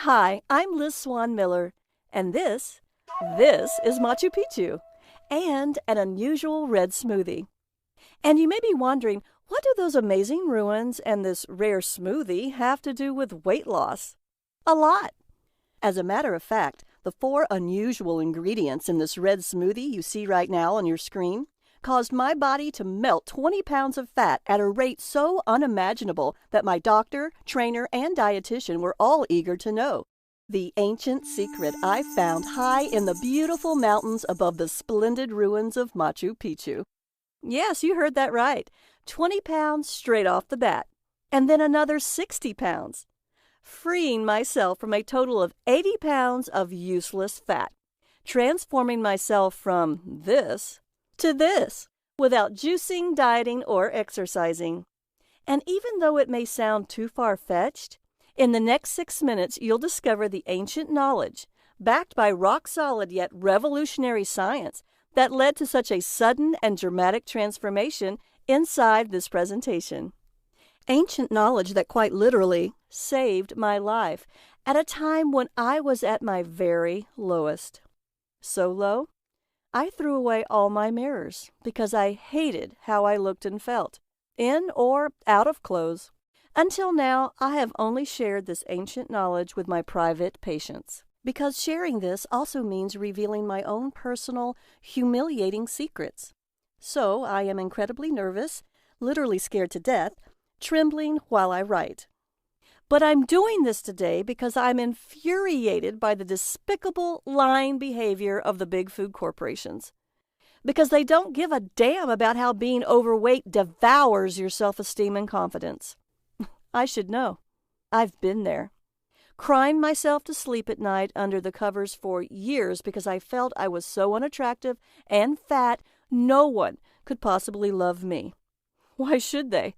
Hi, I'm Liz Swan Miller, and this is Machu Picchu, and an unusual red smoothie. And you may be wondering, what do those amazing ruins and this rare smoothie have to do with weight loss? A lot. As a matter of fact, the 4 unusual ingredients in this red smoothie you see right now on your screen caused my body to melt 20 pounds of fat at a rate so unimaginable that my doctor, trainer, and dietitian were all eager to know. The ancient secret I found high in the beautiful mountains above the splendid ruins of Machu Picchu. Yes, you heard that right. 20 pounds straight off the bat. And then another 60 pounds. Freeing myself from a total of 80 pounds of useless fat. Transforming myself from this to this, without juicing, dieting, or exercising. And even though it may sound too far-fetched, in the next 6 minutes you'll discover the ancient knowledge, backed by rock-solid yet revolutionary science, that led to such a sudden and dramatic transformation inside this presentation. Ancient knowledge that quite literally saved my life at a time when I was at my very lowest. So low, I threw away all my mirrors because I hated how I looked and felt, in or out of clothes. Until now, I have only shared this ancient knowledge with my private patients, because sharing this also means revealing my own personal, humiliating secrets. So I am incredibly nervous, literally scared to death, trembling while I write. But I'm doing this today because I'm infuriated by the despicable, lying behavior of the big food corporations. Because they don't give a damn about how being overweight devours your self-esteem and confidence. I should know. I've been there. Crying myself to sleep at night under the covers for years because I felt I was so unattractive and fat, no one could possibly love me. Why should they?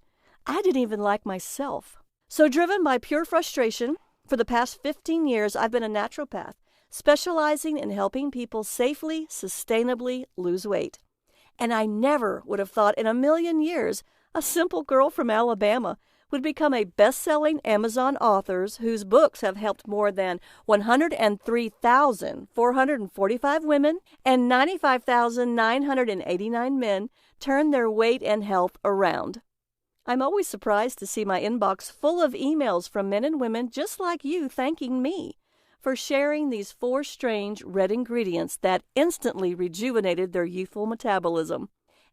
I didn't even like myself. So driven by pure frustration, for the past 15 years I've been a naturopath, specializing in helping people safely, sustainably lose weight. And I never would have thought in a million years a simple girl from Alabama would become a best-selling Amazon author whose books have helped more than 103,445 women and 95,989 men turn their weight and health around. I'm always surprised to see my inbox full of emails from men and women just like you thanking me for sharing these 4 strange red ingredients that instantly rejuvenated their youthful metabolism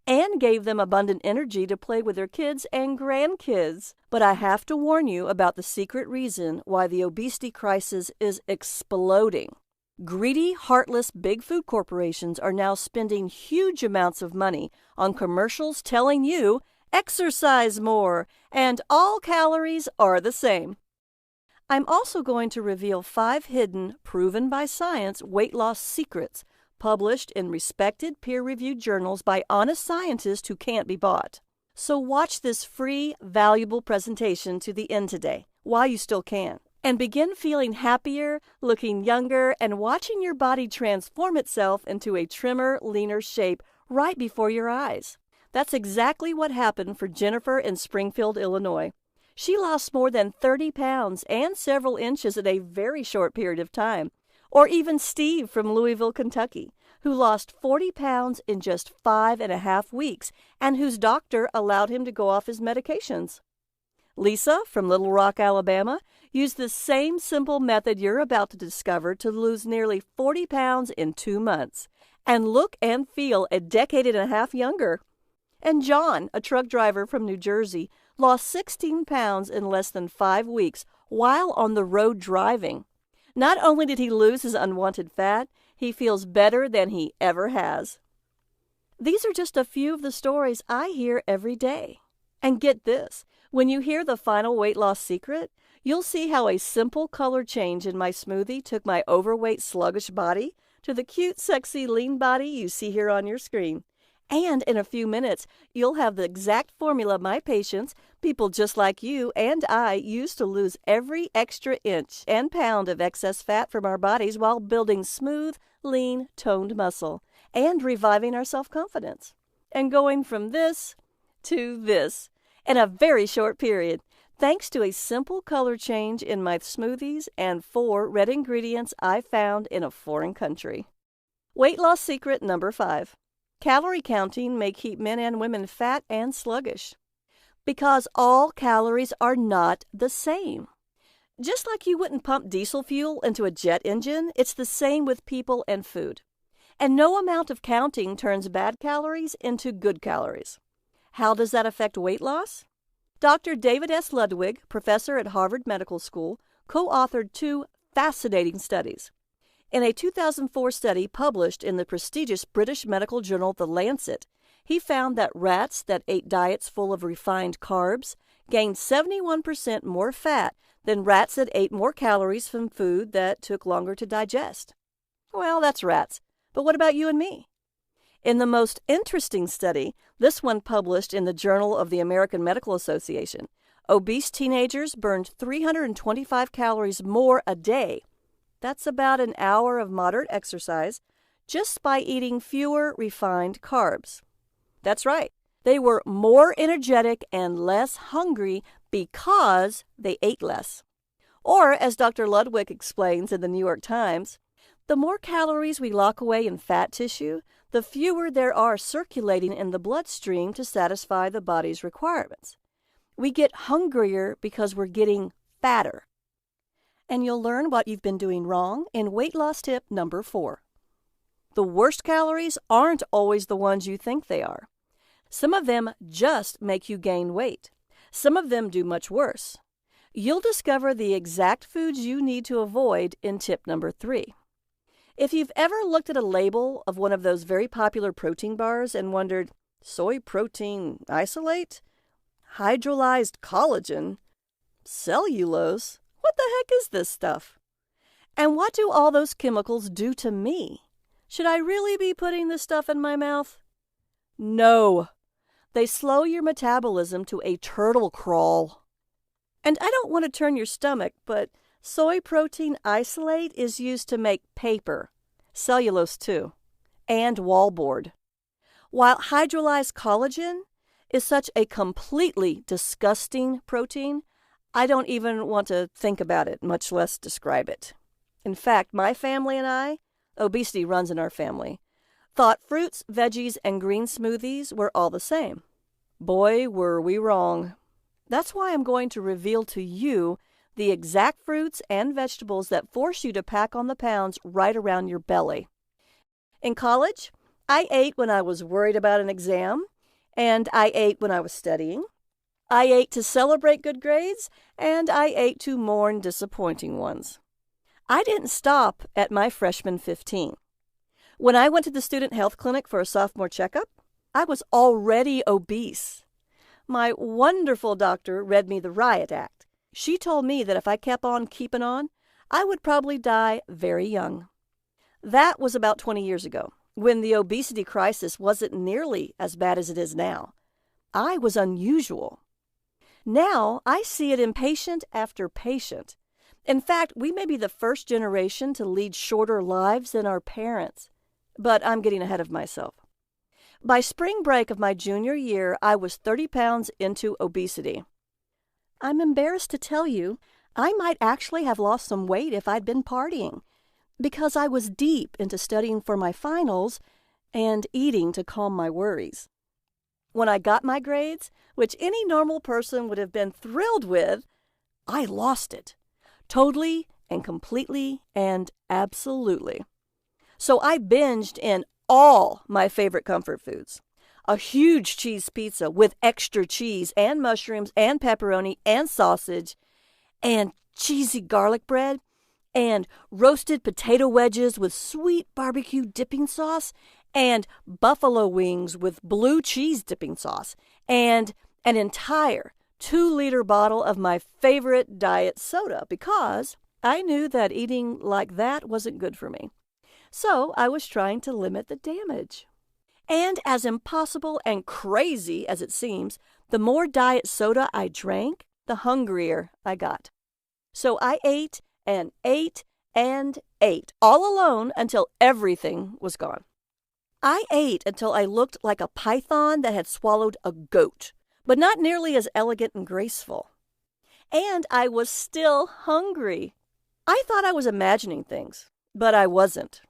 and gave them abundant energy to play with their kids and grandkids. But I have to warn you about the secret reason why the obesity crisis is exploding. Greedy, heartless big food corporations are now spending huge amounts of money on commercials telling you exercise more, and all calories are the same. I'm also going to reveal 5 hidden, proven by science weight loss secrets published in respected peer-reviewed journals by honest scientists who can't be bought. So watch this free, valuable presentation to the end today, while you still can, and begin feeling happier, looking younger, and watching your body transform itself into a trimmer, leaner shape right before your eyes. That's exactly what happened for Jennifer in Springfield, Illinois. She lost more than 30 pounds and several inches in a very short period of time. Or even Steve from Louisville, Kentucky, who lost 40 pounds in just 5.5 weeks and whose doctor allowed him to go off his medications. Lisa from Little Rock, Alabama, used the same simple method you're about to discover to lose nearly 40 pounds in 2 months and look and feel a decade and a half younger. And John, a truck driver from New Jersey, lost 16 pounds in less than 5 weeks while on the road driving. Not only did he lose his unwanted fat, he feels better than he ever has. These are just a few of the stories I hear every day. And get this, when you hear the final weight loss secret, you'll see how a simple color change in my smoothie took my overweight, sluggish body to the cute, sexy, lean body you see here on your screen. And in a few minutes, you'll have the exact formula my patients, people just like you and I, use to lose every extra inch and pound of excess fat from our bodies while building smooth, lean, toned muscle and reviving our self-confidence. And going from this to this in a very short period. thanks to a simple color change in my smoothies and 4 red ingredients I found in a foreign country. Weight loss secret number 5. Calorie counting may keep men and women fat and sluggish. Because all calories are not the same. Just like you wouldn't pump diesel fuel into a jet engine, it's the same with people and food. And no amount of counting turns bad calories into good calories. How does that affect weight loss? Dr. David S. Ludwig, professor at Harvard Medical School, co-authored 2 fascinating studies. In a 2004 study published in the prestigious British medical journal The Lancet, he found that rats that ate diets full of refined carbs gained 71% more fat than rats that ate more calories from food that took longer to digest. Well, that's rats. But what about you and me? In the most interesting study, this one published in the Journal of the American Medical Association, obese teenagers burned 325 calories more a day. That's about an hour of moderate exercise just by eating fewer refined carbs. That's right. They were more energetic and less hungry because they ate less. Or, as Dr. Ludwig explains in the New York Times, the more calories we lock away in fat tissue, the fewer there are circulating in the bloodstream to satisfy the body's requirements. We get hungrier because we're getting fatter. And you'll learn what you've been doing wrong in weight loss tip number 4. The worst calories aren't always the ones you think they are. Some of them just make you gain weight. Some of them do much worse. You'll discover the exact foods you need to avoid in tip number 3. If you've ever looked at a label of one of those very popular protein bars and wondered, soy protein isolate? Hydrolyzed collagen? Cellulose? What the heck is this stuff? And what do all those chemicals do to me? Should I really be putting this stuff in my mouth? No. They slow your metabolism to a turtle crawl. And I don't want to turn your stomach, but soy protein isolate is used to make paper, cellulose too, and wallboard. While hydrolyzed collagen is such a completely disgusting protein, I don't even want to think about it, much less describe it. In fact, my family and I, obesity runs in our family, thought fruits, veggies, and green smoothies were all the same. Boy, were we wrong. That's why I'm going to reveal to you the exact fruits and vegetables that force you to pack on the pounds right around your belly. In college, I ate when I was worried about an exam, and I ate when I was studying. I ate to celebrate good grades, and I ate to mourn disappointing ones. I didn't stop at my freshman 15. When I went to the student health clinic for a sophomore checkup, I was already obese. My wonderful doctor read me the riot act. She told me that if I kept on keeping on, I would probably die very young. That was about 20 years ago, when the obesity crisis wasn't nearly as bad as it is now. I was unusual. Now I see it in patient after patient. In fact, we may be the first generation to lead shorter lives than our parents. But I'm getting ahead of myself. By spring break of my junior year, I was 30 pounds into obesity. I'm embarrassed to tell you, I might actually have lost some weight if I'd been partying, because I was deep into studying for my finals and eating to calm my worries. When I got my grades, which any normal person would have been thrilled with, I lost it. Totally and completely and absolutely. So I binged in all my favorite comfort foods. A huge cheese pizza with extra cheese and mushrooms and pepperoni and sausage and cheesy garlic bread and roasted potato wedges with sweet barbecue dipping sauce and buffalo wings with blue cheese dipping sauce and an entire 2-liter bottle of my favorite diet soda because I knew that eating like that wasn't good for me. So I was trying to limit the damage. And as impossible and crazy as it seems, the more diet soda I drank, the hungrier I got. So I ate and ate and ate, all alone until everything was gone. I ate until I looked like a python that had swallowed a goat, but not nearly as elegant and graceful. And I was still hungry. I thought I was imagining things, but I wasn't.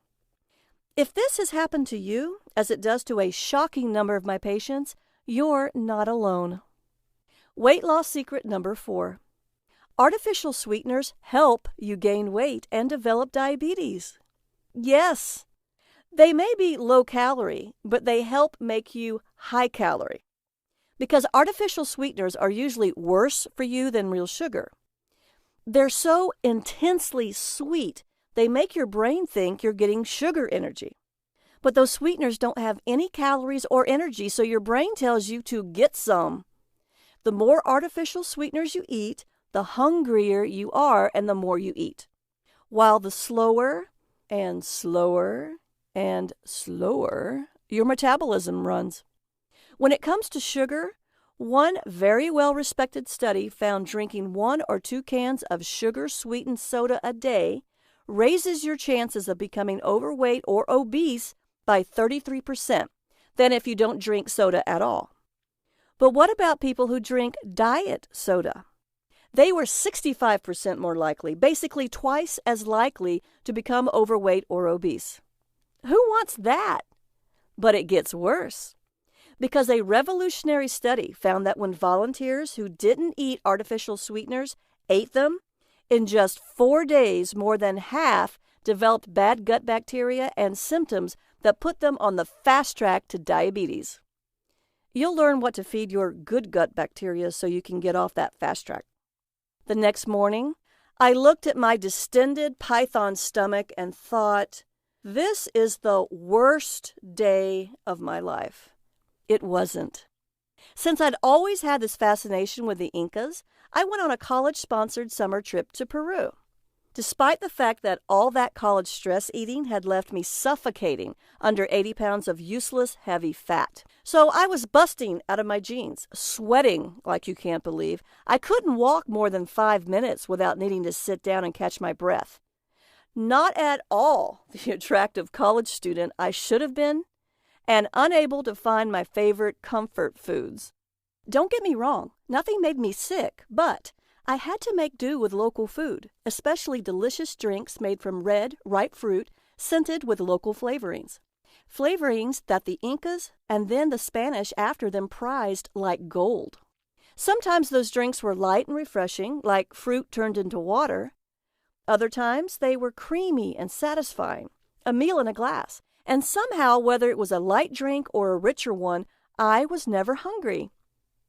If this has happened to you, as it does to a shocking number of my patients, you're not alone. Weight loss secret number 4. Artificial sweeteners help you gain weight and develop diabetes. Yes, they may be low calorie, but they help make you high calorie. Because artificial sweeteners are usually worse for you than real sugar. They're so intensely sweet, they make your brain think you're getting sugar energy. But those sweeteners don't have any calories or energy, so your brain tells you to get some. The more artificial sweeteners you eat, the hungrier you are and the more you eat. While the slower and slower and slower your metabolism runs. When it comes to sugar, one very well-respected study found drinking 1 or 2 cans of sugar-sweetened soda a day raises your chances of becoming overweight or obese by 33% than if you don't drink soda at all. But what about people who drink diet soda? They were 65% more likely, basically twice as likely to become overweight or obese. Who wants that? But it gets worse. Because a revolutionary study found that when volunteers who didn't eat artificial sweeteners ate them, in just 4 days, more than half developed bad gut bacteria and symptoms that put them on the fast track to diabetes. You'll learn what to feed your good gut bacteria so you can get off that fast track. The next morning, I looked at my distended python stomach and thought, this is the worst day of my life. It wasn't. Since I'd always had this fascination with the Incas, I went on a college-sponsored summer trip to Peru. Despite the fact that all that college stress eating had left me suffocating under 80 pounds of useless, heavy fat. So I was busting out of my jeans, sweating like you can't believe. I couldn't walk more than 5 minutes without needing to sit down and catch my breath. Not at all the attractive college student I should have been, and unable to find my favorite comfort foods. Don't get me wrong, nothing made me sick, but I had to make do with local food, especially delicious drinks made from red, ripe fruit, scented with local flavorings. Flavorings that the Incas and then the Spanish after them prized like gold. Sometimes those drinks were light and refreshing, like fruit turned into water. Other times they were creamy and satisfying, a meal in a glass. And somehow, whether it was a light drink or a richer one, I was never hungry.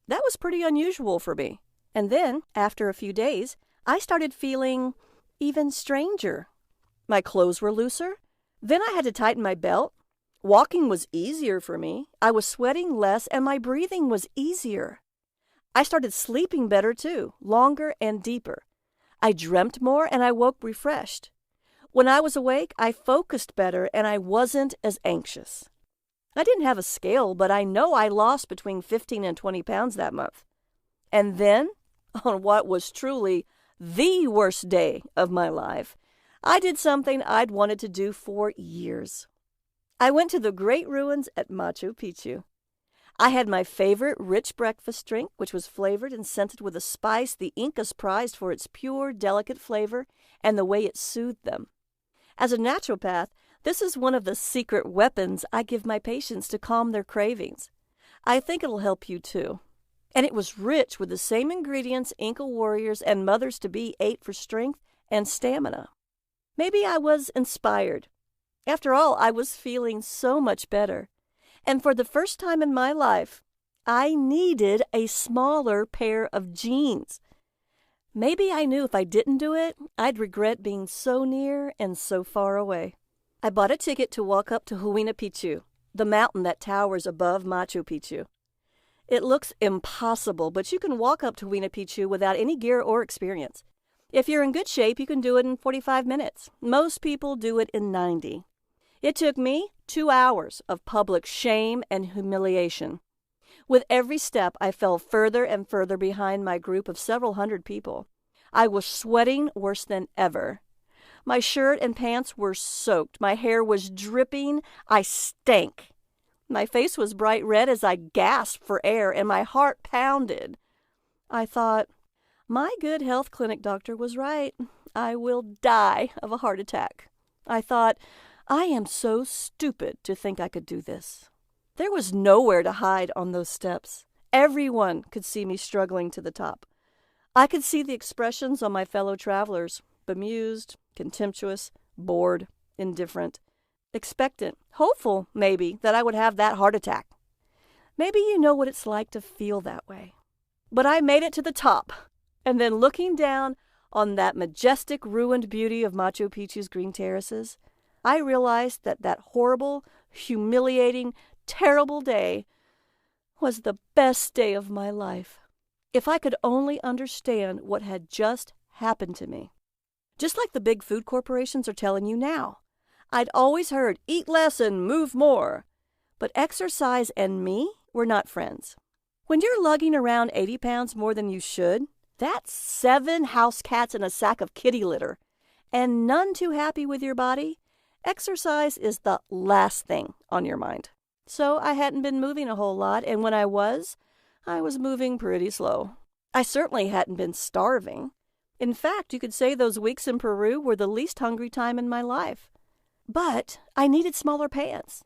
That was pretty unusual for me. And then, after a few days, I started feeling even stranger. My clothes were looser. Then I had to tighten my belt. Walking was easier for me. I was sweating less, and my breathing was easier. I started sleeping better, too, longer and deeper. I dreamt more, and I woke refreshed. When I was awake, I focused better, and I wasn't as anxious. I didn't have a scale, but I know I lost between 15 and 20 pounds that month. And then, on what was truly the worst day of my life, I did something I'd wanted to do for years. I went to the great ruins at Machu Picchu. I had my favorite rich breakfast drink, which was flavored and scented with a spice the Incas prized for its pure, delicate flavor and the way it soothed them. As a naturopath, this is one of the secret weapons I give my patients to calm their cravings. I think it'll help you too. And it was rich with the same ingredients Inca warriors and mothers-to-be ate for strength and stamina. Maybe I was inspired. After all, I was feeling so much better. And for the first time in my life, I needed a smaller pair of jeans. Maybe I knew if I didn't do it, I'd regret being so near and so far away. I bought a ticket to walk up to Huayna Picchu, the mountain that towers above Machu Picchu. It looks impossible, but you can walk up to Huayna Picchu without any gear or experience. If you're in good shape, you can do it in 45 minutes. Most people do it in 90. It took me 2 hours of public shame and humiliation. With every step, I fell further and further behind my group of several hundred people. I was sweating worse than ever. My shirt and pants were soaked. My hair was dripping. I stank. My face was bright red as I gasped for air, and my heart pounded. I thought, My good health clinic doctor was right. I will die of a heart attack. I thought, I am so stupid to think I could do this. There was nowhere to hide on those steps. Everyone could see me struggling to the top. I could see the expressions on my fellow travelers, bemused, contemptuous, bored, indifferent, expectant, hopeful, maybe, that I would have that heart attack. Maybe you know what it's like to feel that way. But I made it to the top, and then looking down on that majestic ruined beauty of Machu Picchu's green terraces, I realized that that horrible, humiliating, terrible day was the best day of my life. If I could only understand what had just happened to me. Just like the big food corporations are telling you now. I'd always heard, eat less and move more. But exercise and me were not friends. When you're lugging around 80 pounds more than you should, that's 7 house cats in a sack of kitty litter, and none too happy with your body, exercise is the last thing on your mind. So I hadn't been moving a whole lot, and when I was moving pretty slow. I certainly hadn't been starving. In fact, you could say those weeks in Peru were the least hungry time in my life. But I needed smaller pants.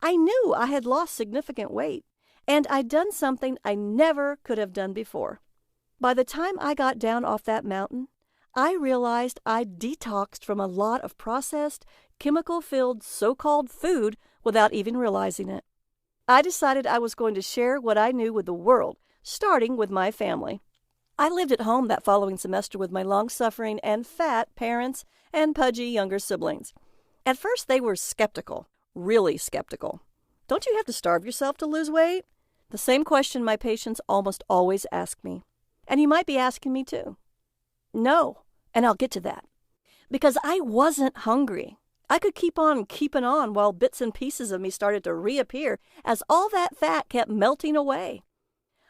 I knew I had lost significant weight, and I'd done something I never could have done before. By the time I got down off that mountain, I realized I'd detoxed from a lot of processed, chemical-filled so-called food without even realizing it. I decided I was going to share what I knew with the world, starting with my family. I lived at home that following semester with my long-suffering and fat parents and pudgy younger siblings. At first, they were skeptical, really skeptical. Don't you have to starve yourself to lose weight? The same question my patients almost always ask me. And you might be asking me too. No, and I'll get to that. Because I wasn't hungry. I could keep on keeping on while bits and pieces of me started to reappear as all that fat kept melting away.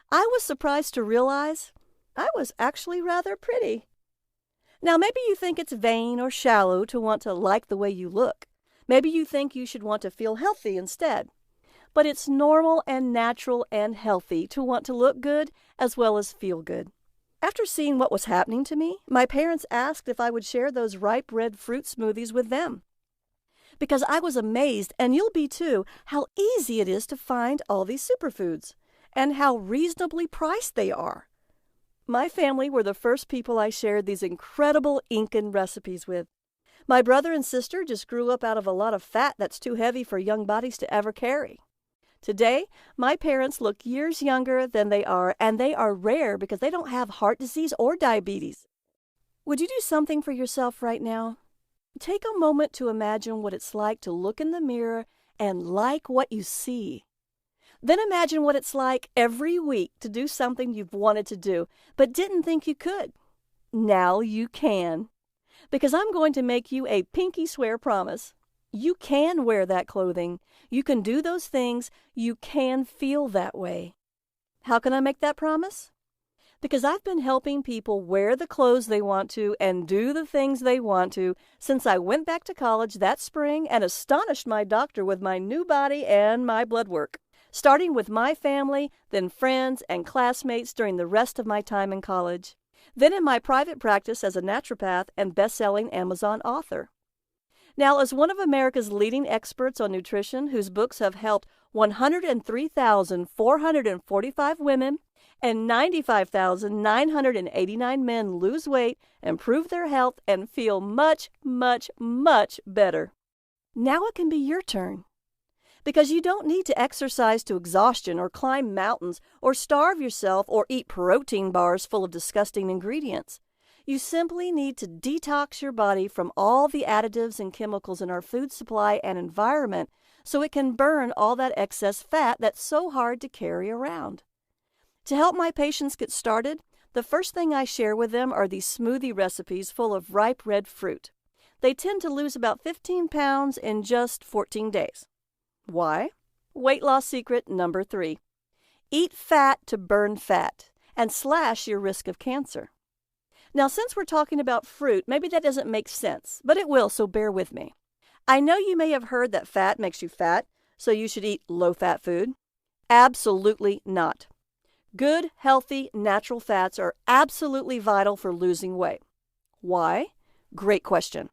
I was surprised to realize I was actually rather pretty. Now, maybe you think it's vain or shallow to want to like the way you look. Maybe you think you should want to feel healthy instead. But it's normal and natural and healthy to want to look good as well as feel good. After seeing what was happening to me, my parents asked if I would share those ripe red fruit smoothies with them. Because I was amazed, and you'll be too, how easy it is to find all these superfoods, and how reasonably priced they are. My family were the first people I shared these incredible Incan recipes with. My brother and sister just grew up out of a lot of fat that's too heavy for young bodies to ever carry. Today, my parents look years younger than they are, and they are rare because they don't have heart disease or diabetes. Would you do something for yourself right now? Take a moment to imagine what it's like to look in the mirror and like what you see. Then imagine what it's like every week to do something you've wanted to do, but didn't think you could. Now you can. Because I'm going to make you a pinky swear promise. You can wear that clothing. You can do those things. You can feel that way. How can I make that promise? Because I've been helping people wear the clothes they want to and do the things they want to since I went back to college that spring and astonished my doctor with my new body and my blood work. Starting with my family, then friends and classmates during the rest of my time in college. Then in my private practice as a naturopath and best-selling Amazon author. Now, as one of America's leading experts on nutrition whose books have helped 103,445 women and 95,989 men lose weight, improve their health, and feel much, much, much better. Now it can be your turn. Because you don't need to exercise to exhaustion or climb mountains or starve yourself or eat protein bars full of disgusting ingredients. You simply need to detox your body from all the additives and chemicals in our food supply and environment so it can burn all that excess fat that's so hard to carry around. To help my patients get started, the first thing I share with them are these smoothie recipes full of ripe red fruit. They tend to lose about 15 pounds in just 14 days. Why? Weight loss secret number 3. Eat fat to burn fat and slash your risk of cancer. Now, since we're talking about fruit, maybe that doesn't make sense, but it will, so bear with me. I know you may have heard that fat makes you fat, so you should eat low-fat food. Absolutely not. Good, healthy, natural fats are absolutely vital for losing weight. Why? Great question.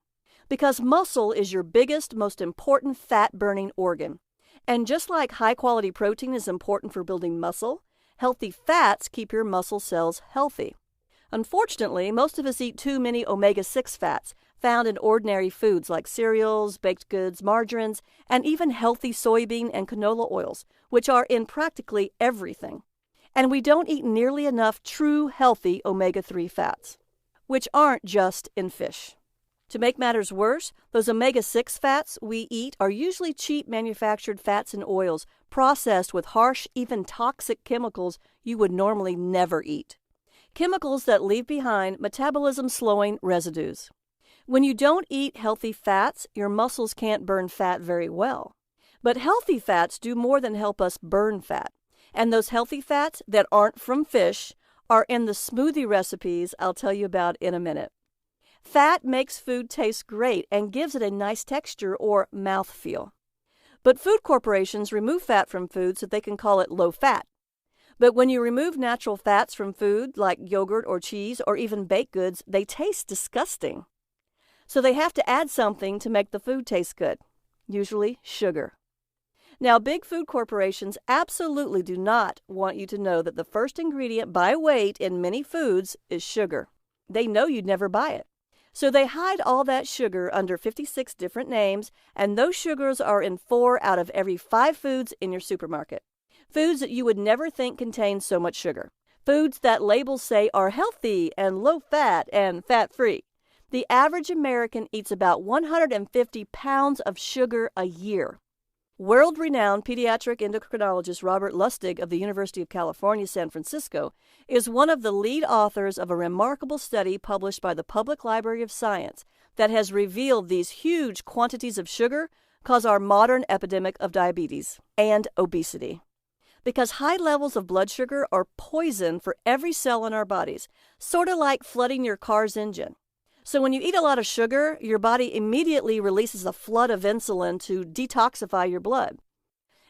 Because muscle is your biggest, most important fat-burning organ. And just like high-quality protein is important for building muscle, healthy fats keep your muscle cells healthy. Unfortunately, most of us eat too many omega-6 fats found in ordinary foods like cereals, baked goods, margarines, and even healthy soybean and canola oils, which are in practically everything. And we don't eat nearly enough true healthy omega-3 fats, which aren't just in fish. To make matters worse, those omega-6 fats we eat are usually cheap manufactured fats and oils processed with harsh, even toxic chemicals you would normally never eat. Chemicals that leave behind metabolism-slowing residues. When you don't eat healthy fats, your muscles can't burn fat very well. But healthy fats do more than help us burn fat. And those healthy fats that aren't from fish are in the smoothie recipes I'll tell you about in a minute. Fat makes food taste great and gives it a nice texture or mouthfeel. But food corporations remove fat from food so they can call it low fat. But when you remove natural fats from food like yogurt or cheese or even baked goods, they taste disgusting. So they have to add something to make the food taste good, usually sugar. Now, big food corporations absolutely do not want you to know that the first ingredient by weight in many foods is sugar. They know you'd never buy it. So they hide all that sugar under 56 different names, and those sugars are in 4 out of every 5 foods in your supermarket. Foods that you would never think contain so much sugar. Foods that labels say are healthy and low fat and fat-free. The average American eats about 150 pounds of sugar a year. World-renowned pediatric endocrinologist Robert Lustig of the University of California, San Francisco, is one of the lead authors of a remarkable study published by the Public Library of Science that has revealed these huge quantities of sugar cause our modern epidemic of diabetes and obesity. Because high levels of blood sugar are poison for every cell in our bodies, sort of like flooding your car's engine. So when you eat a lot of sugar, your body immediately releases a flood of insulin to detoxify your blood.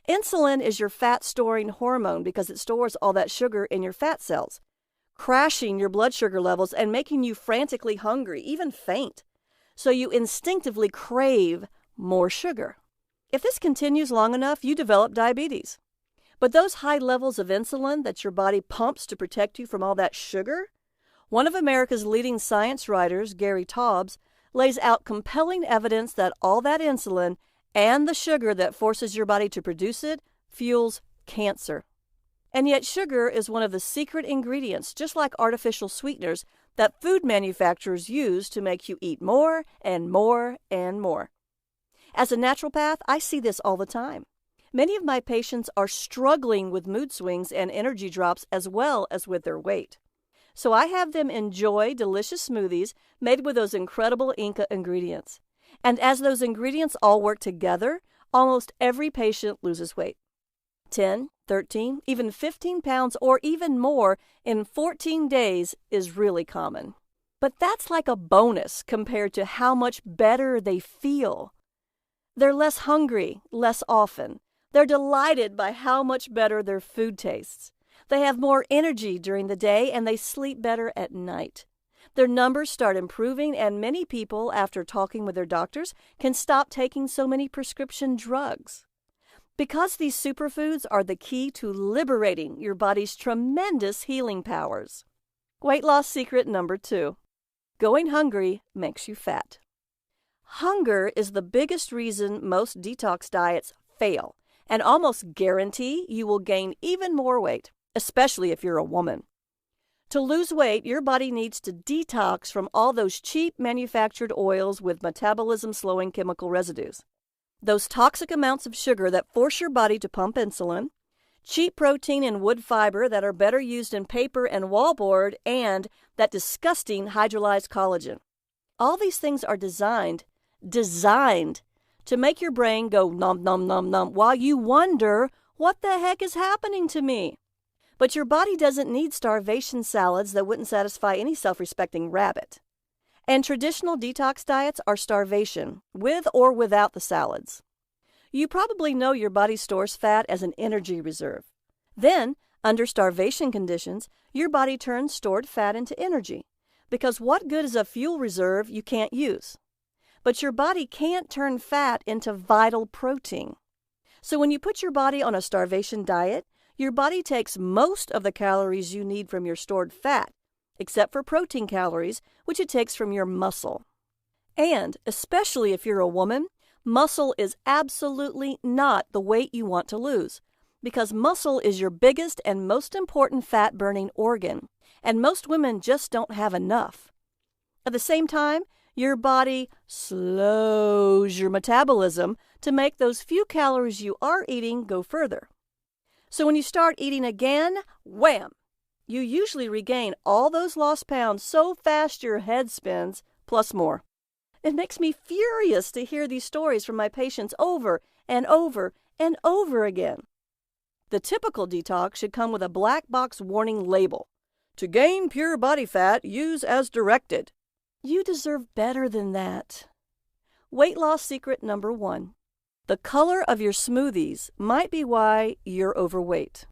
Insulin is your fat-storing hormone because it stores all that sugar in your fat cells, crashing your blood sugar levels and making you frantically hungry, even faint. So you instinctively crave more sugar. If this continues long enough, you develop diabetes. But those high levels of insulin that your body pumps to protect you from all that sugar, one of America's leading science writers, Gary Taubes, lays out compelling evidence that all that insulin and the sugar that forces your body to produce it fuels cancer. And yet sugar is one of the secret ingredients, just like artificial sweeteners, that food manufacturers use to make you eat more and more and more. As a naturopath, I see this all the time. Many of my patients are struggling with mood swings and energy drops as well as with their weight. So I have them enjoy delicious smoothies made with those incredible Inca ingredients. And as those ingredients all work together, almost every patient loses weight. 10, 13, even 15 pounds or even more in 14 days is really common. But that's like a bonus compared to how much better they feel. They're less hungry, less often. They're delighted by how much better their food tastes. They have more energy during the day and they sleep better at night. Their numbers start improving, and many people, after talking with their doctors, can stop taking so many prescription drugs. Because these superfoods are the key to liberating your body's tremendous healing powers. Weight loss secret number 2. Going hungry makes you fat. Hunger is the biggest reason most detox diets fail, and almost guarantee you will gain even more weight, especially if you're a woman. To lose weight, your body needs to detox from all those cheap manufactured oils with metabolism-slowing chemical residues. Those toxic amounts of sugar that force your body to pump insulin, cheap protein and wood fiber that are better used in paper and wallboard, and that disgusting hydrolyzed collagen. All these things are designed to make your brain go nom nom nom nom while you wonder, what the heck is happening to me? But your body doesn't need starvation salads that wouldn't satisfy any self-respecting rabbit. And traditional detox diets are starvation, with or without the salads. You probably know your body stores fat as an energy reserve. Then, Under starvation conditions, your body turns stored fat into energy, because what good is a fuel reserve you can't use? But your body can't turn fat into vital protein. So when you put your body on a starvation diet, your body takes most of the calories you need from your stored fat, except for protein calories, which it takes from your muscle. And, especially if you're a woman, muscle is absolutely not the weight you want to lose, because muscle is your biggest and most important fat-burning organ, and most women just don't have enough. At the same time, your body slows your metabolism to make those few calories you are eating go further. So when you start eating again, wham! You usually regain all those lost pounds so fast your head spins, plus more. It makes me furious to hear these stories from my patients over and over and over again. The typical detox should come with a black box warning label. To gain pure body fat, use as directed. You deserve better than that. Weight loss secret number 1. The color of your smoothies might be why you're overweight.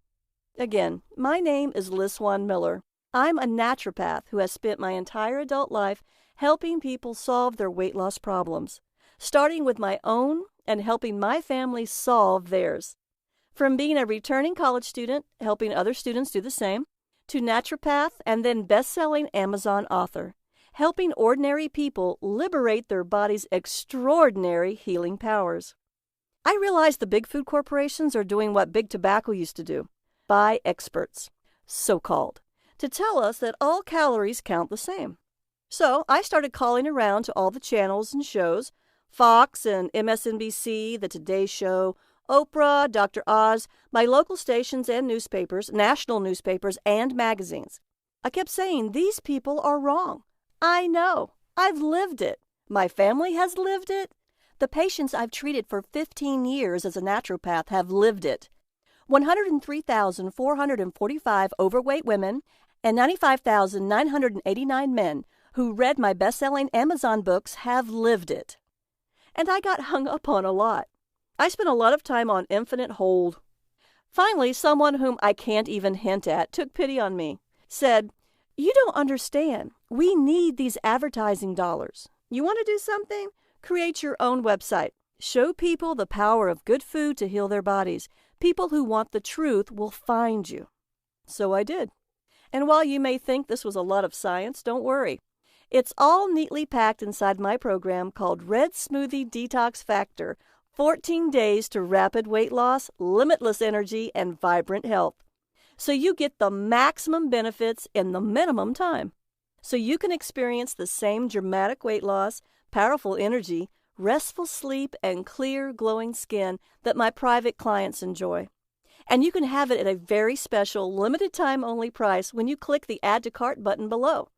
Again, my name is Liz Swan Miller. I'm a naturopath who has spent my entire adult life helping people solve their weight loss problems, starting with my own and helping my family solve theirs. From being a returning college student, helping other students do the same, to naturopath and then best-selling Amazon author, helping ordinary people liberate their body's extraordinary healing powers. I realize the big food corporations are doing what big tobacco used to do. Buy experts, so-called, to tell us that all calories count the same. So I started calling around to all the channels and shows, Fox and MSNBC, The Today Show, Oprah, Dr. Oz, my local stations and newspapers, national newspapers, and magazines. I kept saying, these people are wrong. I know. I've lived it. My family has lived it. The patients I've treated for 15 years as a naturopath have lived it. 103,445 overweight women and 95,989 men who read my best-selling Amazon books have lived it. And I got hung up on a lot. I spent a lot of time on infinite hold. Finally, someone whom I can't even hint at took pity on me, said, "You don't understand. We need these advertising dollars. You want to do something? Create your own website. Show people the power of good food to heal their bodies. People who want the truth will find you." So I did. And while you may think this was a lot of science, don't worry. It's all neatly packed inside my program called Red Smoothie Detox Factor, 14 days to rapid weight loss, limitless energy, and vibrant health. So you get the maximum benefits in the minimum time. So you can experience the same dramatic weight loss, powerful energy, restful sleep, and clear, glowing skin that my private clients enjoy. And you can have it at a very special, limited-time-only price when you click the Add to Cart button below.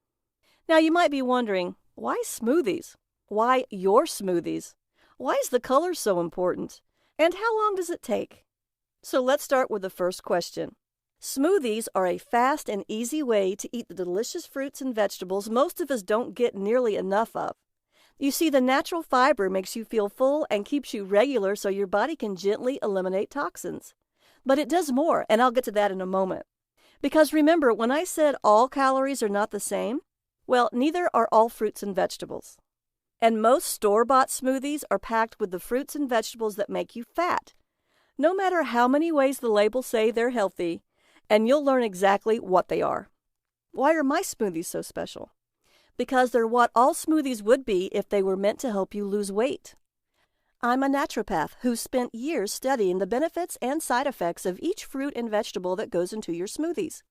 Now, you might be wondering, why smoothies? Why your smoothies? Why is the color so important? And how long does it take? So let's start with the first question. Smoothies are a fast and easy way to eat the delicious fruits and vegetables most of us don't get nearly enough of. You see, the natural fiber makes you feel full and keeps you regular so your body can gently eliminate toxins. But it does more, and I'll get to that in a moment. Because remember, when I said all calories are not the same, well, neither are all fruits and vegetables. And most store-bought smoothies are packed with the fruits and vegetables that make you fat. No matter how many ways the labels say they're healthy, and you'll learn exactly what they are. Why are my smoothies so special? Because they're what all smoothies would be if they were meant to help you lose weight. I'm a naturopath who spent years studying the benefits and side effects of each fruit and vegetable that goes into your smoothies.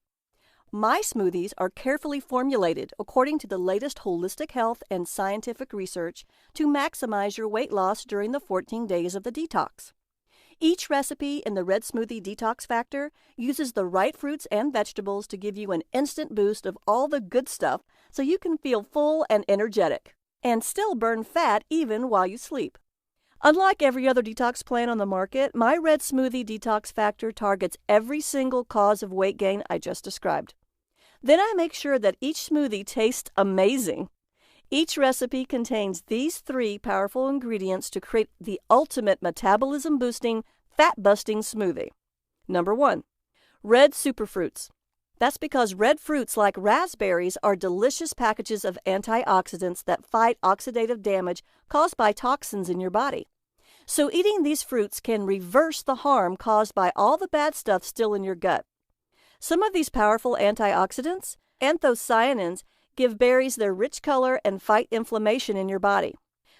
My smoothies are carefully formulated according to the latest holistic health and scientific research to maximize your weight loss during the 14 days of the detox. Each recipe in the Red Smoothie Detox Factor uses the right fruits and vegetables to give you an instant boost of all the good stuff so you can feel full and energetic, and still burn fat even while you sleep. Unlike every other detox plan on the market, my Red Smoothie Detox Factor targets every single cause of weight gain I just described. Then I make sure that each smoothie tastes amazing. Each recipe contains these 3 powerful ingredients to create the ultimate metabolism-boosting, fat-busting smoothie. Number 1, Red superfruits. That's because red fruits like raspberries are delicious packages of antioxidants that fight oxidative damage caused by toxins in your body. So eating these fruits can reverse the harm caused by all the bad stuff still in your gut. Some of these powerful antioxidants, anthocyanins, give berries their rich color and fight inflammation in your body.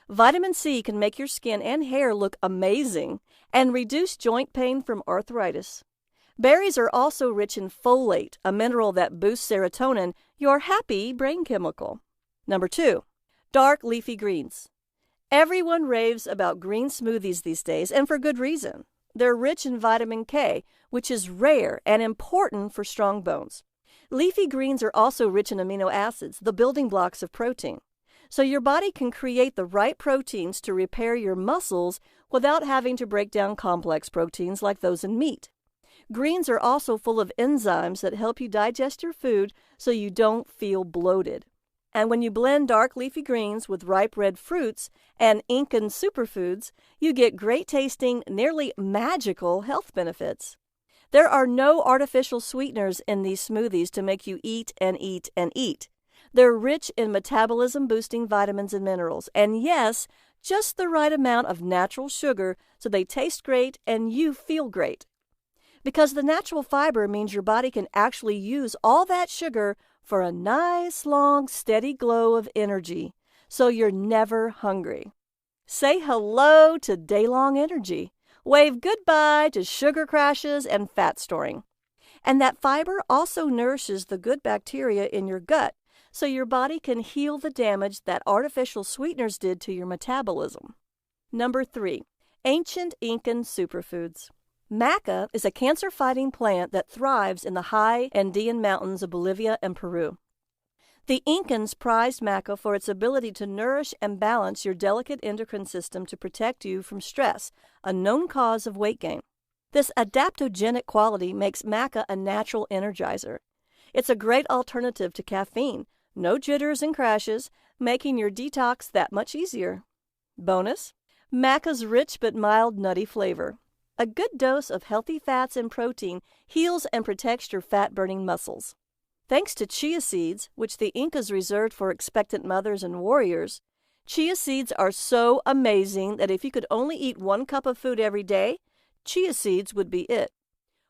Vitamin C can make your skin and hair look amazing and reduce joint pain from arthritis. Berries are also rich in folate, a mineral that boosts serotonin, your happy brain chemical. Number 2, dark leafy greens. Everyone raves about green smoothies these days, and for good reason. They're rich in vitamin K, which is rare and important for strong bones. Leafy greens are also rich in amino acids, the building blocks of protein. So your body can create the right proteins to repair your muscles without having to break down complex proteins like those in meat. Greens are also full of enzymes that help you digest your food so you don't feel bloated. And when you blend dark leafy greens with ripe red fruits and Incan superfoods, you get great tasting, nearly magical health benefits. There are no artificial sweeteners in these smoothies to make you eat and eat and eat. They're rich in metabolism-boosting vitamins and minerals, and yes, just the right amount of natural sugar so they taste great and you feel great. Because the natural fiber means your body can actually use all that sugar for a nice, long, steady glow of energy, so you're never hungry. Say hello to day-long energy. Wave goodbye to sugar crashes and fat storing. And that fiber also nourishes the good bacteria in your gut, so your body can heal the damage that artificial sweeteners did to your metabolism. Number 3, ancient Incan superfoods. Maca is a cancer-fighting plant that thrives in the high Andean mountains of Bolivia and Peru. The Incans prized maca for its ability to nourish and balance your delicate endocrine system to protect you from stress, a known cause of weight gain. This adaptogenic quality makes maca a natural energizer. It's a great alternative to caffeine, no jitters and crashes, making your detox that much easier. Bonus, maca's rich but mild nutty flavor. A good dose of healthy fats and protein heals and protects your fat-burning muscles. Thanks to chia seeds, which the Incas reserved for expectant mothers and warriors, chia seeds are so amazing that if you could only eat 1 cup of food every day, chia seeds would be it.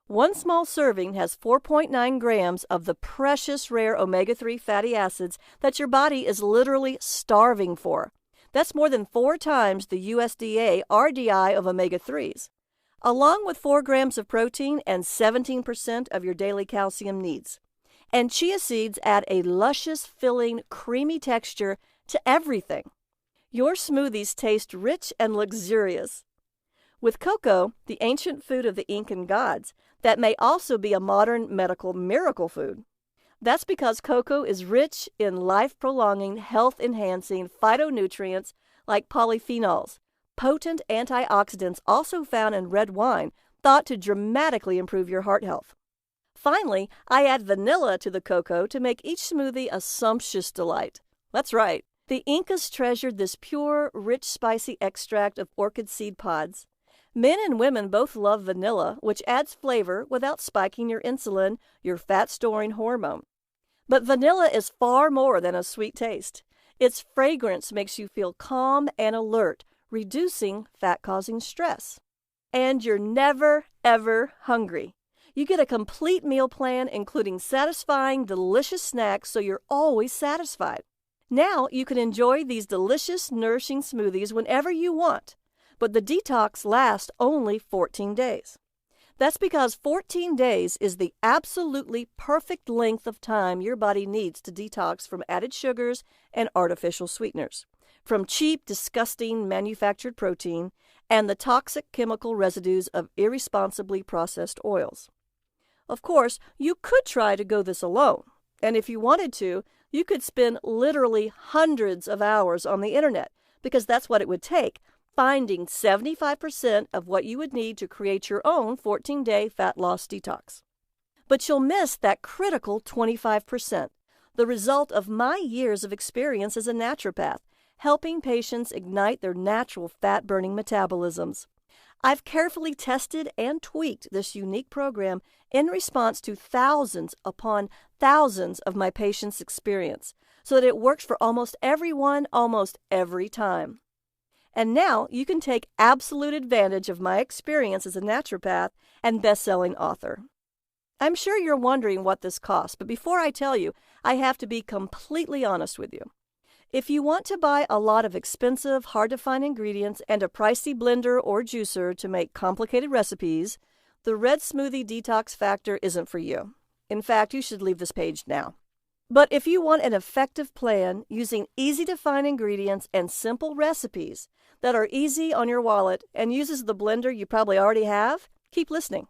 1 small serving has 4.9 grams of the precious rare omega-3 fatty acids that your body is literally starving for. That's more than 4 times the USDA RDI of omega-3s, along with 4 grams of protein and 17% of your daily calcium needs. And chia seeds add a luscious, filling, creamy texture to everything. Your smoothies taste rich and luxurious. With cocoa, the ancient food of the Incan gods, that may also be a modern medical miracle food. That's because cocoa is rich in life-prolonging, health-enhancing phytonutrients like polyphenols, potent antioxidants also found in red wine, thought to dramatically improve your heart health. Finally, I add vanilla to the cocoa to make each smoothie a sumptuous delight. That's right, the Incas treasured this pure, rich, spicy extract of orchid seed pods. Men and women both love vanilla, which adds flavor without spiking your insulin, your fat-storing hormone. But vanilla is far more than a sweet taste. Its fragrance makes you feel calm and alert, reducing fat-causing stress. And you're never, ever hungry. You get a complete meal plan, including satisfying, delicious snacks, so you're always satisfied. Now you can enjoy these delicious, nourishing smoothies whenever you want, but the detox lasts only 14 days. That's because 14 days is the absolutely perfect length of time your body needs to detox from added sugars and artificial sweeteners, from cheap, disgusting manufactured protein, and the toxic chemical residues of irresponsibly processed oils. Of course, you could try to go this alone, and if you wanted to, you could spend literally hundreds of hours on the internet, because that's what it would take, finding 75% of what you would need to create your own 14-day fat loss detox. But you'll miss that critical 25%, the result of my years of experience as a naturopath, helping patients ignite their natural fat-burning metabolisms. I've carefully tested and tweaked this unique program in response to thousands upon thousands of my patients' experience so that it works for almost everyone, almost every time. And now you can take absolute advantage of my experience as a naturopath and best-selling author. I'm sure you're wondering what this costs, but before I tell you, I have to be completely honest with you. If you want to buy a lot of expensive, hard-to-find ingredients and a pricey blender or juicer to make complicated recipes, the Red Smoothie Detox Factor isn't for you. In fact, you should leave this page now. But if you want an effective plan using easy-to-find ingredients and simple recipes that are easy on your wallet and uses the blender you probably already have, keep listening.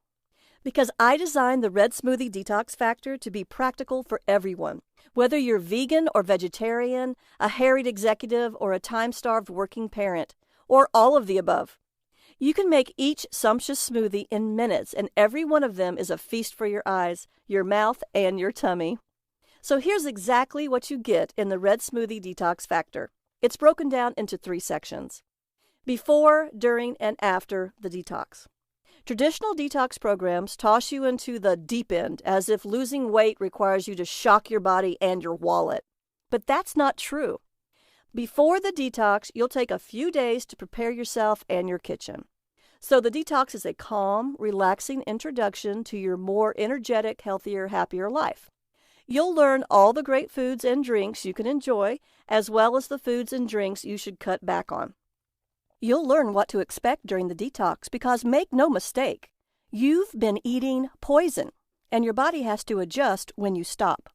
Because I designed the Red Smoothie Detox Factor to be practical for everyone, whether you're vegan or vegetarian, a harried executive, or a time-starved working parent, or all of the above. You can make each sumptuous smoothie in minutes, and every one of them is a feast for your eyes, your mouth, and your tummy. So here's exactly what you get in the Red Smoothie Detox Factor. It's broken down into 3 sections: before, during, and after the detox. Traditional detox programs toss you into the deep end as if losing weight requires you to shock your body and your wallet. But that's not true. Before the detox, you'll take a few days to prepare yourself and your kitchen. So the detox is a calm, relaxing introduction to your more energetic, healthier, happier life. You'll learn all the great foods and drinks you can enjoy, as well as the foods and drinks you should cut back on. You'll learn what to expect during the detox because, make no mistake, you've been eating poison, and your body has to adjust when you stop.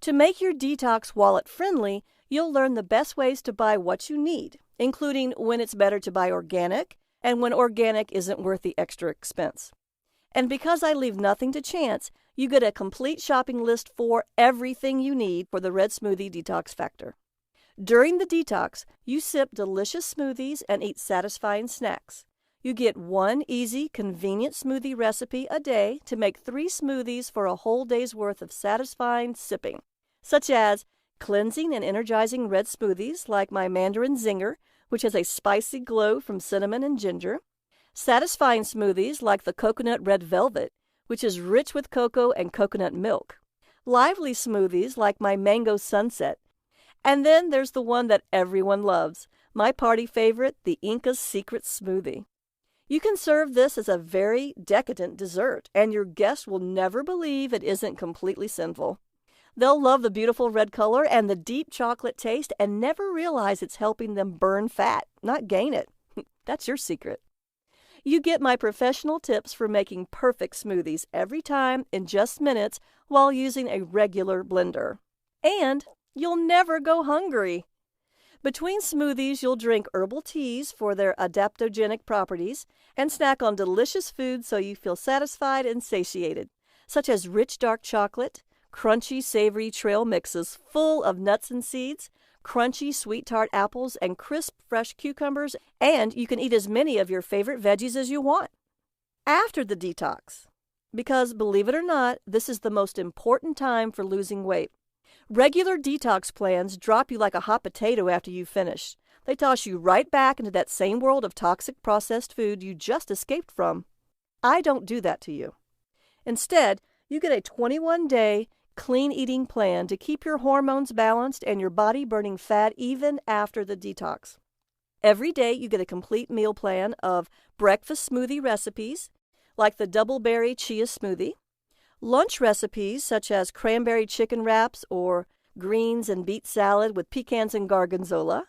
To make your detox wallet-friendly, you'll learn the best ways to buy what you need, including when it's better to buy organic and when organic isn't worth the extra expense. And because I leave nothing to chance, you get a complete shopping list for everything you need for the Red Smoothie Detox Factor. During the detox, you sip delicious smoothies and eat satisfying snacks. You get 1 easy, convenient smoothie recipe a day to make 3 smoothies for a whole day's worth of satisfying sipping, such as cleansing and energizing red smoothies like my Mandarin Zinger, which has a spicy glow from cinnamon and ginger, satisfying smoothies like the Coconut Red Velvet, which is rich with cocoa and coconut milk, lively smoothies like my Mango Sunset, and then there's the one that everyone loves, my party favorite, the Inca's Secret Smoothie. You can serve this as a very decadent dessert, and your guests will never believe it isn't completely sinful. They'll love the beautiful red color and the deep chocolate taste and never realize it's helping them burn fat, not gain it. That's your secret. You get my professional tips for making perfect smoothies every time in just minutes while using a regular blender. And you'll never go hungry. Between smoothies, you'll drink herbal teas for their adaptogenic properties and snack on delicious foods so you feel satisfied and satiated, such as rich dark chocolate, crunchy savory trail mixes full of nuts and seeds, crunchy sweet tart apples, and crisp fresh cucumbers, and you can eat as many of your favorite veggies as you want. After the detox, because believe it or not, this is the most important time for losing weight. Regular detox plans drop you like a hot potato after you finish. They toss you right back into that same world of toxic processed food you just escaped from. I don't do that to you. Instead, you get a 21-day clean eating plan to keep your hormones balanced and your body burning fat even after the detox. Every day you get a complete meal plan of breakfast smoothie recipes, like the double berry chia smoothie, lunch recipes such as cranberry chicken wraps or greens and beet salad with pecans and gorgonzola,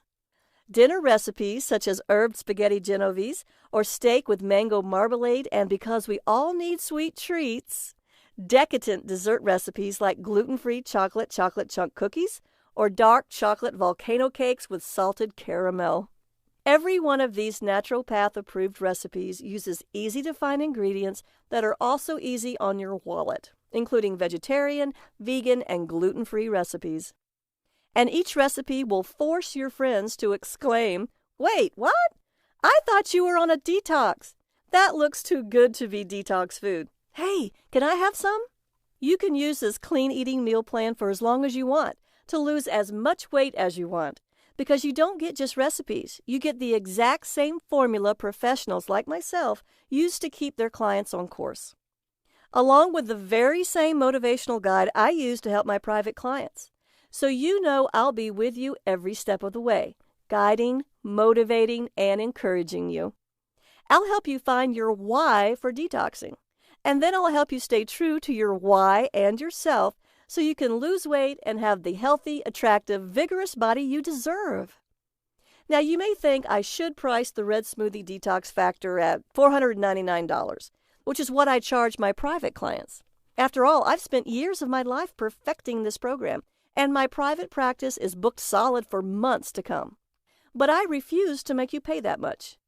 dinner recipes such as herb spaghetti genovese or steak with mango marmalade, and because we all need sweet treats, decadent dessert recipes like gluten-free chocolate chunk cookies or dark chocolate volcano cakes with salted caramel. Every one of these naturopath-approved recipes uses easy-to-find ingredients that are also easy on your wallet, including vegetarian, vegan, and gluten-free recipes. And each recipe will force your friends to exclaim, "Wait, what? I thought you were on a detox. That looks too good to be detox food. Hey, can I have some?" You can use this clean eating meal plan for as long as you want, to lose as much weight as you want. because you don't get just recipes. You get the exact same formula professionals like myself use to keep their clients on course, along with the very same motivational guide I use to help my private clients. So you know I'll be with you every step of the way, guiding, motivating, and encouraging you. I'll help you find your why for detoxing, and then I'll help you stay true to your why and yourself so you can lose weight and have the healthy, attractive, vigorous body you deserve. Now, you may think I should price the Red Smoothie Detox Factor at $499, which is what I charge my private clients. After all, I've spent years of my life perfecting this program, and my private practice is booked solid for months to come. But I refuse to make you pay that much.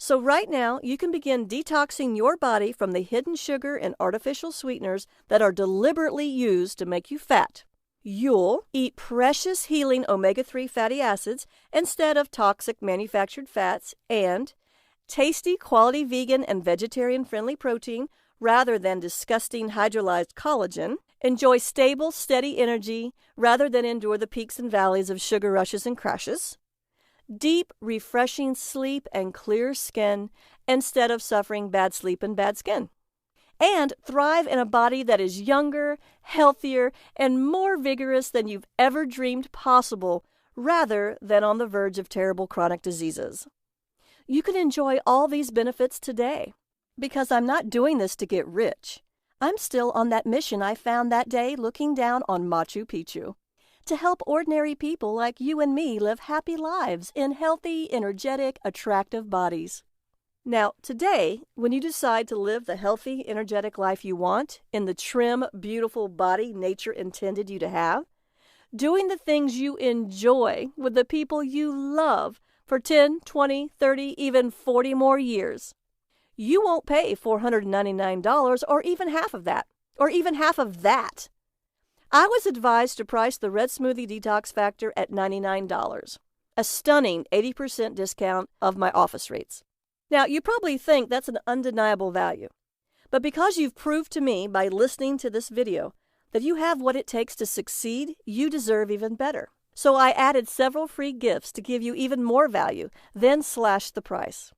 So right now, you can begin detoxing your body from the hidden sugar and artificial sweeteners that are deliberately used to make you fat. You'll eat precious healing omega-3 fatty acids instead of toxic manufactured fats, and tasty quality vegan and vegetarian-friendly protein rather than disgusting hydrolyzed collagen. Enjoy stable, steady energy rather than endure the peaks and valleys of sugar rushes and crashes. Deep, refreshing sleep and clear skin instead of suffering bad sleep and bad skin. And thrive in a body that is younger, healthier, and more vigorous than you've ever dreamed possible, rather than on the verge of terrible chronic diseases. You can enjoy all these benefits today, because I'm not doing this to get rich. I'm still on that mission I found that day looking down on Machu Picchu, to help ordinary people like you and me live happy lives in healthy, energetic, attractive bodies. Now, today, when you decide to live the healthy, energetic life you want in the trim, beautiful body nature intended you to have, doing the things you enjoy with the people you love for 10, 20, 30, even 40 more years, you won't pay $499 or even half of that, I was advised to price the Red Smoothie Detox Factor at $99, a stunning 80% discount of my office rates. Now, you probably think that's an undeniable value, but because you've proved to me by listening to this video that you have what it takes to succeed, you deserve even better. So I added several free gifts to give you even more value, then slashed the price.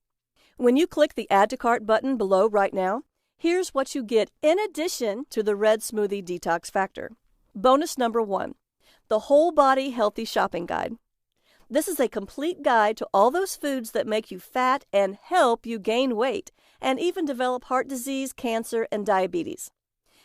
When you click the Add to Cart button below right now, here's what you get in addition to the Red Smoothie Detox Factor. Bonus number 1, the Whole Body Healthy Shopping Guide. This is a complete guide to all those foods that make you fat and help you gain weight and even develop heart disease, cancer, and diabetes.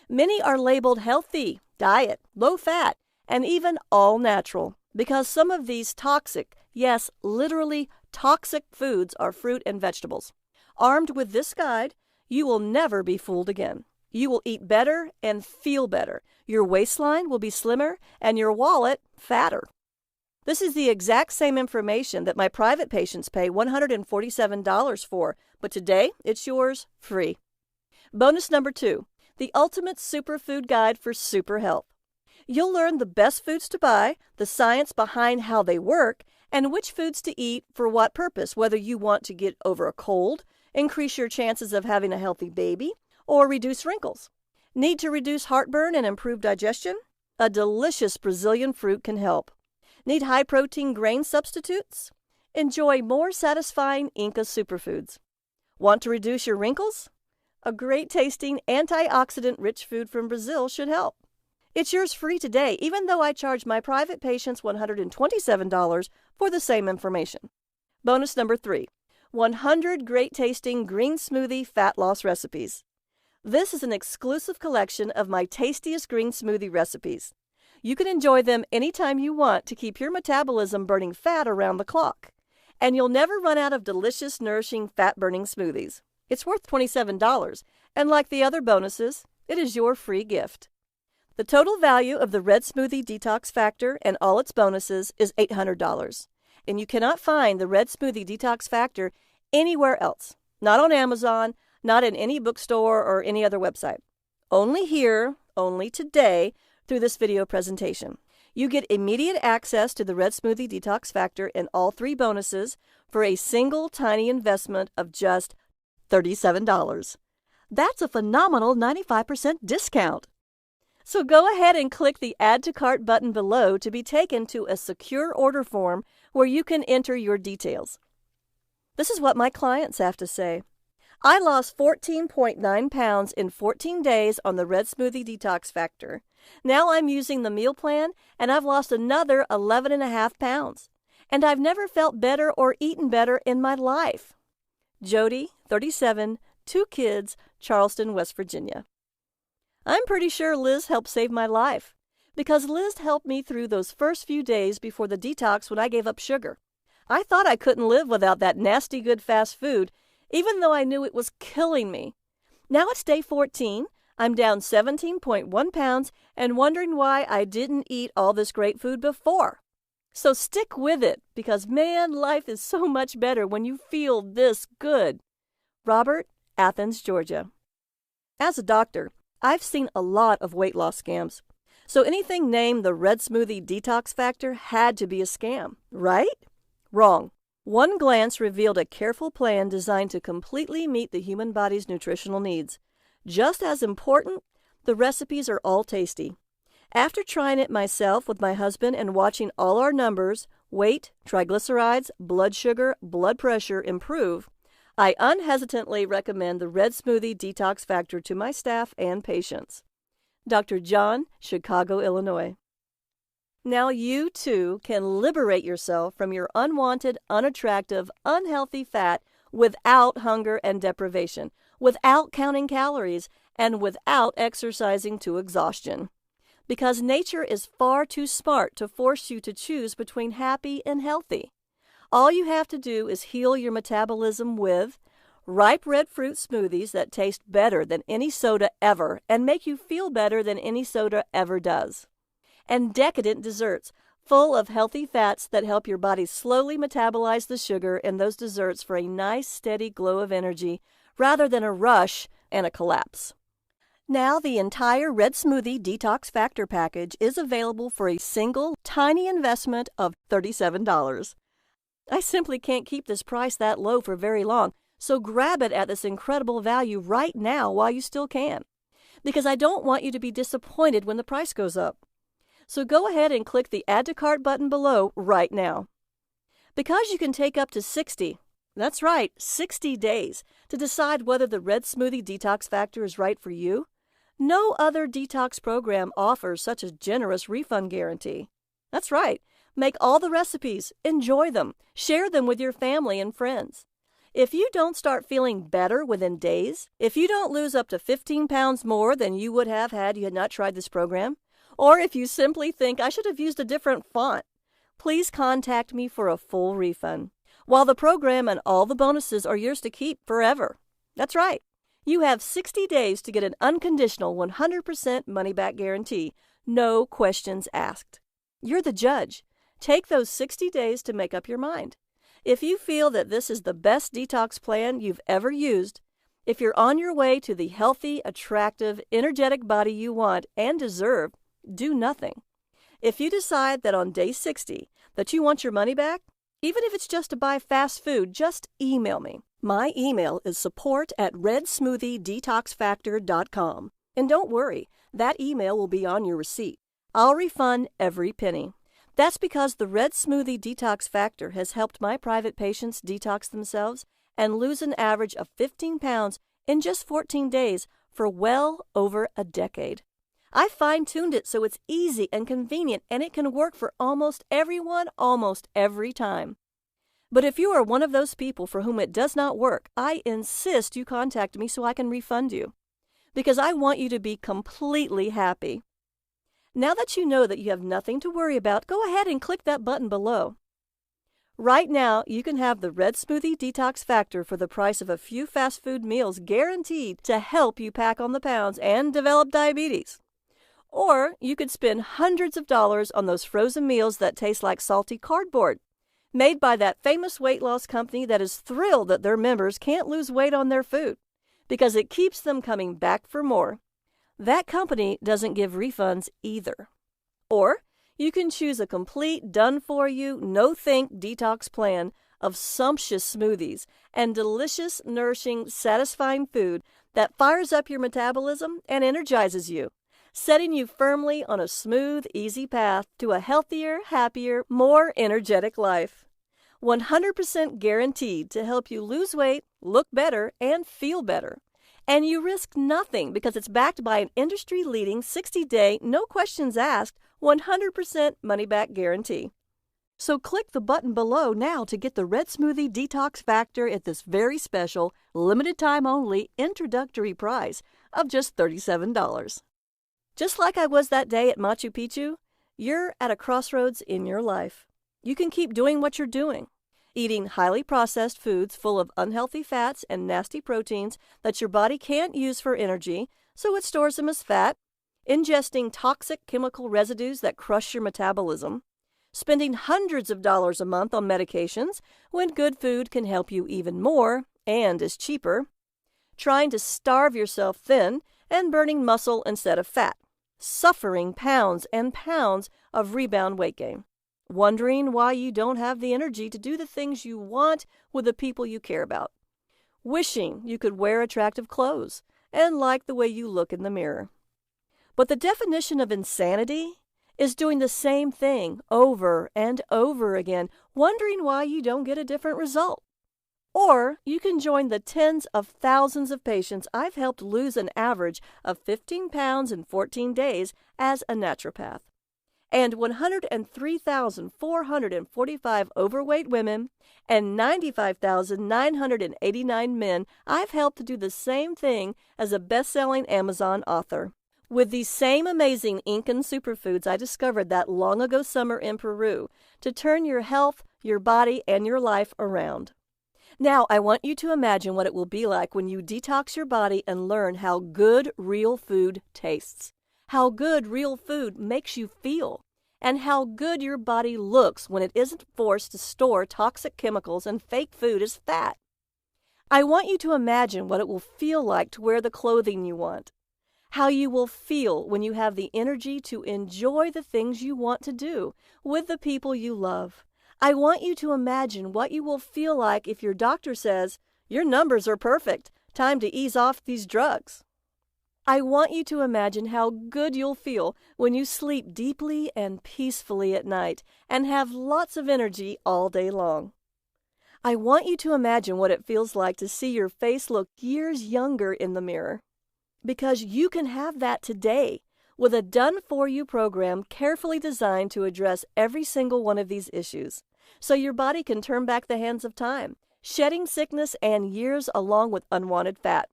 Many are labeled healthy, diet, low fat, and even all natural because some of these toxic, yes, literally toxic foods are fruit and vegetables. Armed with this guide, you will never be fooled again. You will eat better and feel better. Your waistline will be slimmer and your wallet fatter. This is the exact same information that my private patients pay $147 for, but today it's yours free. Bonus number 2, the Ultimate Superfood Guide for Super Health. You'll learn the best foods to buy, the science behind how they work, and which foods to eat for what purpose, whether you want to get over a cold, increase your chances of having a healthy baby, or reduce wrinkles. Need to reduce heartburn and improve digestion? A delicious Brazilian fruit can help. Need high-protein grain substitutes? Enjoy more satisfying Inca superfoods. Want to reduce your wrinkles? A great-tasting, antioxidant-rich food from Brazil should help. It's yours free today, even though I charge my private patients $127 for the same information. Bonus number 3, 100 great-tasting green smoothie fat loss recipes. This is an exclusive collection of my tastiest green smoothie recipes. You can enjoy them anytime you want to keep your metabolism burning fat around the clock. And you'll never run out of delicious, nourishing, fat-burning smoothies. It's worth $27, and like the other bonuses, it is your free gift. The total value of the Red Smoothie Detox Factor and all its bonuses is $800. And you cannot find the Red Smoothie Detox Factor anywhere else. Not on Amazon, not in any bookstore or any other website. Only here, only today, through this video presentation. You get immediate access to the Red Smoothie Detox Factor and all 3 bonuses for a single tiny investment of just $37. That's a phenomenal 95% discount. So go ahead and click the Add to Cart button below to be taken to a secure order form where you can enter your details. This is what my clients have to say. I lost 14.9 pounds in 14 days on the Red Smoothie Detox Factor. Now I'm using the meal plan, and I've lost another 11.5 pounds. And I've never felt better or eaten better in my life. Jody, 37, 2 kids, Charleston, West Virginia. I'm pretty sure Liz helped save my life, because Liz helped me through those first few days before the detox when I gave up sugar. I thought I couldn't live without that nasty good fast food, even though I knew it was killing me. Now it's day 14. I'm down 17.1 pounds and wondering why I didn't eat all this great food before. So stick with it, because man, life is so much better when you feel this good. Robert, Athens, Georgia. As a doctor, I've seen a lot of weight loss scams. So anything named the Red Smoothie Detox Factor had to be a scam, right? Wrong. One glance revealed a careful plan designed to completely meet the human body's nutritional needs. Just as important, the recipes are all tasty. After trying it myself with my husband and watching all our numbers, weight, triglycerides, blood sugar, blood pressure improve, I unhesitantly recommend the Red Smoothie Detox Factor to my staff and patients. Dr. John, Chicago, Illinois. Now you, too, can liberate yourself from your unwanted, unattractive, unhealthy fat without hunger and deprivation, without counting calories, and without exercising to exhaustion. Because nature is far too smart to force you to choose between happy and healthy. All you have to do is heal your metabolism with ripe red fruit smoothies that taste better than any soda ever and make you feel better than any soda ever does. And decadent desserts full of healthy fats that help your body slowly metabolize the sugar in those desserts for a nice, steady glow of energy rather than a rush and a collapse. Now the entire Red Smoothie Detox Factor package is available for a single, tiny investment of $37. I simply can't keep this price that low for very long, so grab it at this incredible value right now while you still can, because I don't want you to be disappointed when the price goes up. So go ahead and click the Add to Cart button below right now. Because you can take up to 60, that's right, 60 days, to decide whether the Red Smoothie Detox Factor is right for you, no other detox program offers such a generous refund guarantee. That's right. Make all the recipes, enjoy them, share them with your family and friends. If you don't start feeling better within days, if you don't lose up to 15 pounds more than you would have had you had not tried this program, or if you simply think I should have used a different font, please contact me for a full refund, while the program and all the bonuses are yours to keep forever. That's right. You have 60 days to get an unconditional 100% money-back guarantee, no questions asked. You're the judge. Take those 60 days to make up your mind. If you feel that this is the best detox plan you've ever used, if you're on your way to the healthy, attractive, energetic body you want and deserve, do nothing. If you decide that on day 60 that you want your money back, even if it's just to buy fast food, just email me. My email is support@redsmoothiedetoxfactor.com. And don't worry, that email will be on your receipt. I'll refund every penny. That's because the Red Smoothie Detox Factor has helped my private patients detox themselves and lose an average of 15 pounds in just 14 days for well over a decade. I fine-tuned it so it's easy and convenient, and it can work for almost everyone almost every time. But if you are one of those people for whom it does not work, I insist you contact me so I can refund you, because I want you to be completely happy. Now that you know that you have nothing to worry about, go ahead and click that button below. Right now, you can have the Red Smoothie Detox Factor for the price of a few fast food meals, guaranteed to help you pack on the pounds and develop diabetes. Or you could spend hundreds of dollars on those frozen meals that taste like salty cardboard, made by that famous weight loss company that is thrilled that their members can't lose weight on their food, because it keeps them coming back for more. That company doesn't give refunds either. Or you can choose a complete, done-for-you, no-think detox plan of sumptuous smoothies and delicious, nourishing, satisfying food that fires up your metabolism and energizes you, setting you firmly on a smooth, easy path to a healthier, happier, more energetic life. 100% guaranteed to help you lose weight, look better, and feel better. And you risk nothing because it's backed by an industry-leading 60-day, no questions asked, 100% money-back guarantee. So click the button below now to get the Red Smoothie Detox Factor at this very special, limited-time-only introductory price of just $37. Just like I was that day at Machu Picchu, you're at a crossroads in your life. You can keep doing what you're doing, eating highly processed foods full of unhealthy fats and nasty proteins that your body can't use for energy, so it stores them as fat, ingesting toxic chemical residues that crush your metabolism, spending hundreds of dollars a month on medications when good food can help you even more and is cheaper, trying to starve yourself thin and burning muscle instead of fat, suffering pounds and pounds of rebound weight gain, wondering why you don't have the energy to do the things you want with the people you care about, wishing you could wear attractive clothes and like the way you look in the mirror. But the definition of insanity is doing the same thing over and over again, wondering why you don't get a different result. Or you can join the tens of thousands of patients I've helped lose an average of 15 pounds in 14 days as a naturopath, and 103,445 overweight women and 95,989 men I've helped to do the same thing as a best-selling Amazon author. With these same amazing Incan superfoods I discovered that long ago summer in Peru to turn your health, your body, and your life around. Now, I want you to imagine what it will be like when you detox your body and learn how good real food tastes, how good real food makes you feel, and how good your body looks when it isn't forced to store toxic chemicals and fake food as fat. I want you to imagine what it will feel like to wear the clothing you want, how you will feel when you have the energy to enjoy the things you want to do with the people you love. I want you to imagine what you will feel like if your doctor says, "Your numbers are perfect, time to ease off these drugs." I want you to imagine how good you'll feel when you sleep deeply and peacefully at night and have lots of energy all day long. I want you to imagine what it feels like to see your face look years younger in the mirror. Because you can have that today with a done-for-you program carefully designed to address every single one of these issues, so your body can turn back the hands of time, shedding sickness and years along with unwanted fat.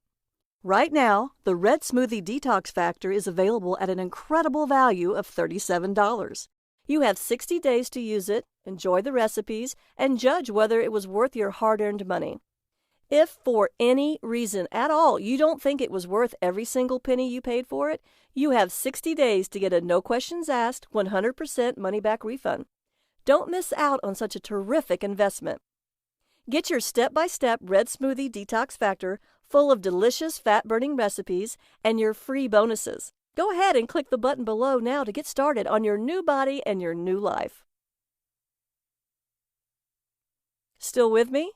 Right now, the Red Smoothie Detox Factor is available at an incredible value of $37. You have 60 days to use it, enjoy the recipes, and judge whether it was worth your hard-earned money. If for any reason at all you don't think it was worth every single penny you paid for it, you have 60 days to get a no questions asked 100% money-back refund. Don't miss out on such a terrific investment. Get your step-by-step Red Smoothie Detox Factor full of delicious fat-burning recipes and your free bonuses. Go ahead and click the button below now to get started on your new body and your new life. Still with me?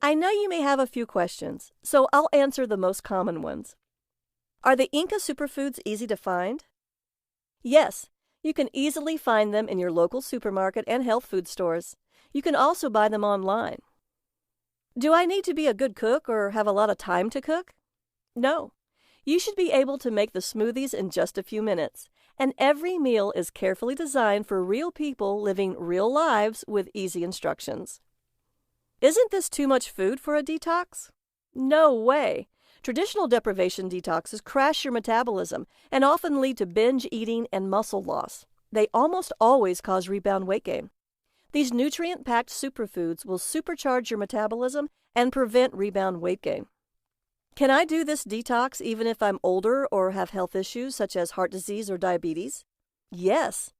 I know you may have a few questions, so I'll answer the most common ones. Are the Inca superfoods easy to find? Yes, you can easily find them in your local supermarket and health food stores. You can also buy them online. Do I need to be a good cook or have a lot of time to cook? No. You should be able to make the smoothies in just a few minutes, and every meal is carefully designed for real people living real lives with easy instructions. Isn't this too much food for a detox? No way. Traditional deprivation detoxes crash your metabolism and often lead to binge eating and muscle loss. They almost always cause rebound weight gain. These nutrient-packed superfoods will supercharge your metabolism and prevent rebound weight gain. Can I do this detox even if I'm older or have health issues such as heart disease or diabetes? Yes.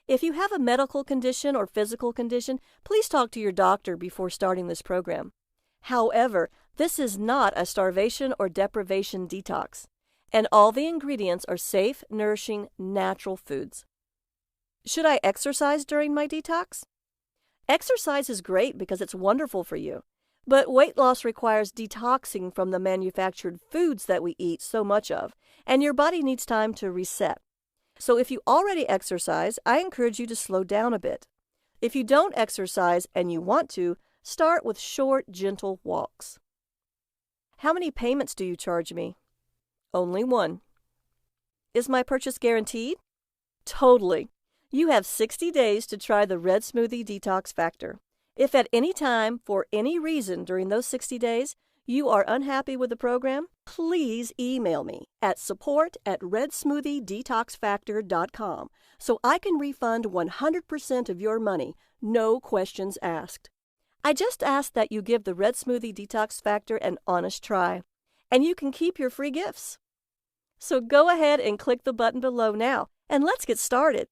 If you have a medical condition or physical condition, please talk to your doctor before starting this program. However, this is not a starvation or deprivation detox, and all the ingredients are safe, nourishing, natural foods. Should I exercise during my detox? Exercise is great because it's wonderful for you, but weight loss requires detoxing from the manufactured foods that we eat so much of, and your body needs time to reset. So if you already exercise, I encourage you to slow down a bit. If you don't exercise and you want to, start with short, gentle walks. How many payments do you charge me? Only one. Is my purchase guaranteed? Totally. You have 60 days to try the Red Smoothie Detox Factor. If at any time, for any reason during those 60 days, you are unhappy with the program, please email me at support@redsmoothiedetoxfactor.com so I can refund 100% of your money, no questions asked. I just ask that you give the Red Smoothie Detox Factor an honest try, and you can keep your free gifts. So go ahead and click the button below now, and let's get started.